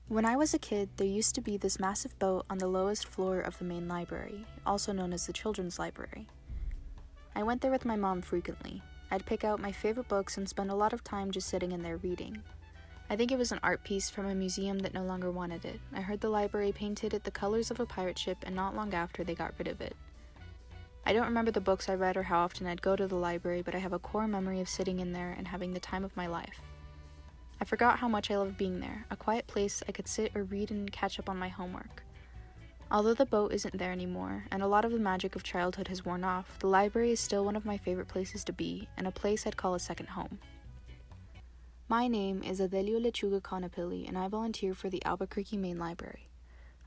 When I was a kid, there used to be this massive boat on the lowest floor of the main library, also known as the Children's Library. I went there with my mom frequently. I'd pick out my favorite books and spend a lot of time just sitting in there reading. I think it was an art piece from a museum that no longer wanted it. I heard the library painted it the colors of a pirate ship, and not long after they got rid of it. I don't remember the books I read or how often I'd go to the library, but I have a core memory of sitting in there and having the time of my life. I forgot how much I loved being there, a quiet place I could sit or read and catch up on my homework. Although the boat isn't there anymore, and a lot of the magic of childhood has worn off, the library is still one of my favorite places to be, and a place I'd call a second home. My name is Adelio Lechuga Kanapilly, and I volunteer for the Albuquerque Main Library.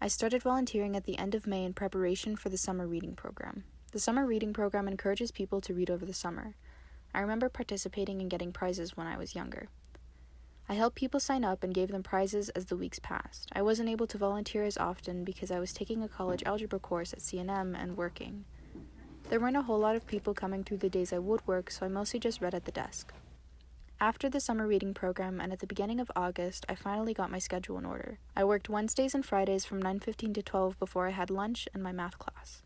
I started volunteering at the end of May in preparation for the summer reading program. The summer reading program encourages people to read over the summer. I remember participating and getting prizes when I was younger. I helped people sign up and gave them prizes as the weeks passed. I wasn't able to volunteer as often because I was taking a college algebra course at C&M and working. There weren't a whole lot of people coming through the days I would work, so I mostly just read at the desk. After the summer reading program and at the beginning of August, I finally got my schedule in order. I worked Wednesdays and Fridays from 9:15 to 12 before I had lunch and my math class.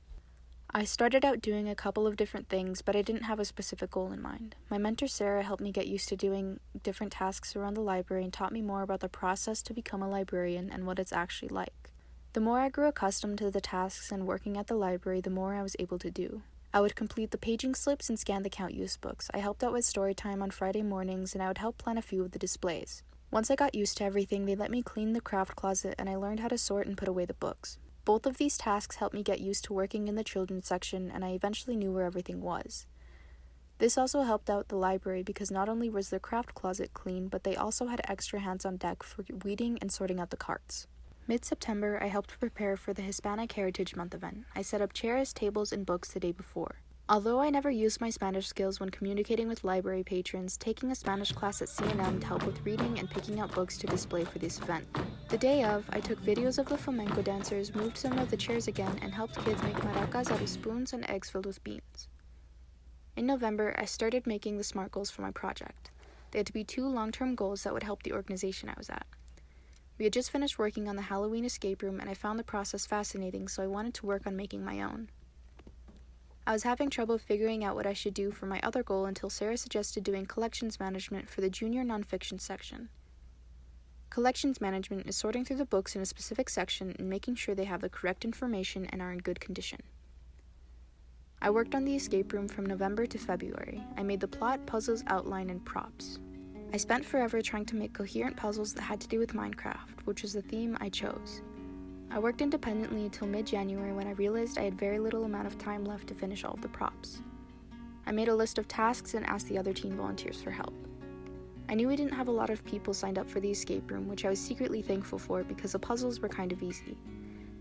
I started out doing a couple of different things, but I didn't have a specific goal in mind. My mentor Sarah helped me get used to doing different tasks around the library and taught me more about the process to become a librarian and what it's actually like. The more I grew accustomed to the tasks and working at the library, the more I was able to do. I would complete the paging slips and scan the count use books. I helped out with story time on Friday mornings, and I would help plan a few of the displays. Once I got used to everything, they let me clean the craft closet, and I learned how to sort and put away the books. Both of these tasks helped me get used to working in the children's section, and I eventually knew where everything was. This also helped out the library because not only was their craft closet clean, but they also had extra hands on deck for weeding and sorting out the carts. Mid-September, I helped prepare for the Hispanic Heritage Month event. I set up chairs, tables, and books the day before. Although I never used my Spanish skills when communicating with library patrons, taking a Spanish class at C&M helped with reading and picking out books to display for this event. The day of, I took videos of the flamenco dancers, moved some of the chairs again, and helped kids make maracas out of spoons and eggs filled with beans. In November, I started making the SMART goals for my project. They had to be 2 long-term goals that would help the organization I was at. We had just finished working on the Halloween escape room, and I found the process fascinating, so I wanted to work on making my own. I was having trouble figuring out what I should do for my other goal until Sarah suggested doing collections management for the junior nonfiction section. Collections management is sorting through the books in a specific section and making sure they have the correct information and are in good condition. I worked on the escape room from November to February. I made the plot, puzzles, outline, and props. I spent forever trying to make coherent puzzles that had to do with Minecraft, which was the theme I chose. I worked independently until mid-January when I realized I had very little amount of time left to finish all of the props. I made a list of tasks and asked the other teen volunteers for help. I knew we didn't have a lot of people signed up for the escape room, which I was secretly thankful for because the puzzles were kind of easy.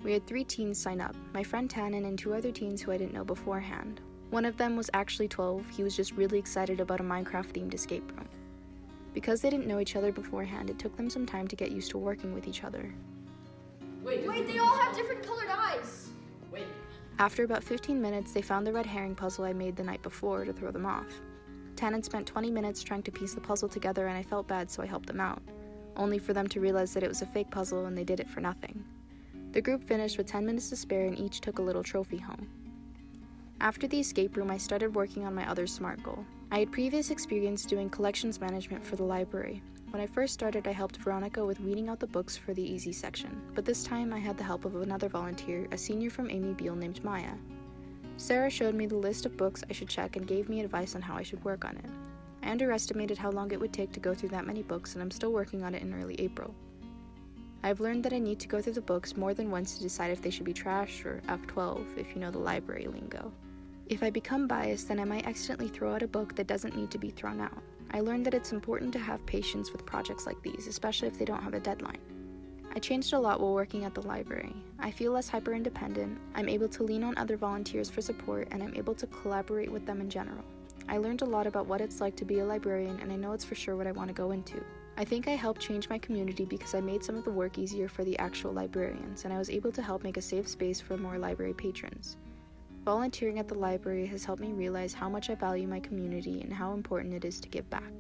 We had 3 teens sign up, my friend Tannen and 2 other teens who I didn't know beforehand. One of them was actually 12, he was just really excited about a Minecraft-themed escape room. Because they didn't know each other beforehand, it took them some time to get used to working with each other. Wait, they all have different colored eyes! Wait. After about 15 minutes, they found the red herring puzzle I made the night before to throw them off. Tannen spent 20 minutes trying to piece the puzzle together, and I felt bad, so I helped them out, only for them to realize that it was a fake puzzle and they did it for nothing. The group finished with 10 minutes to spare and each took a little trophy home. After the escape room, I started working on my other SMART goal. I had previous experience doing collections management for the library. When I first started, I helped Veronica with weeding out the books for the easy section, but this time I had the help of another volunteer, a senior from Amy Beale named Maya. Sarah showed me the list of books I should check and gave me advice on how I should work on it. I underestimated how long it would take to go through that many books, and I'm still working on it in early April. I've learned that I need to go through the books more than once to decide if they should be trash or F12, if you know the library lingo. If I become biased, then I might accidentally throw out a book that doesn't need to be thrown out. I learned that it's important to have patience with projects like these, especially if they don't have a deadline. I changed a lot while working at the library. I feel less hyper-independent, I'm able to lean on other volunteers for support, and I'm able to collaborate with them in general. I learned a lot about what it's like to be a librarian, and I know it's for sure what I want to go into. I think I helped change my community because I made some of the work easier for the actual librarians, and I was able to help make a safe space for more library patrons. Volunteering at the library has helped me realize how much I value my community and how important it is to give back.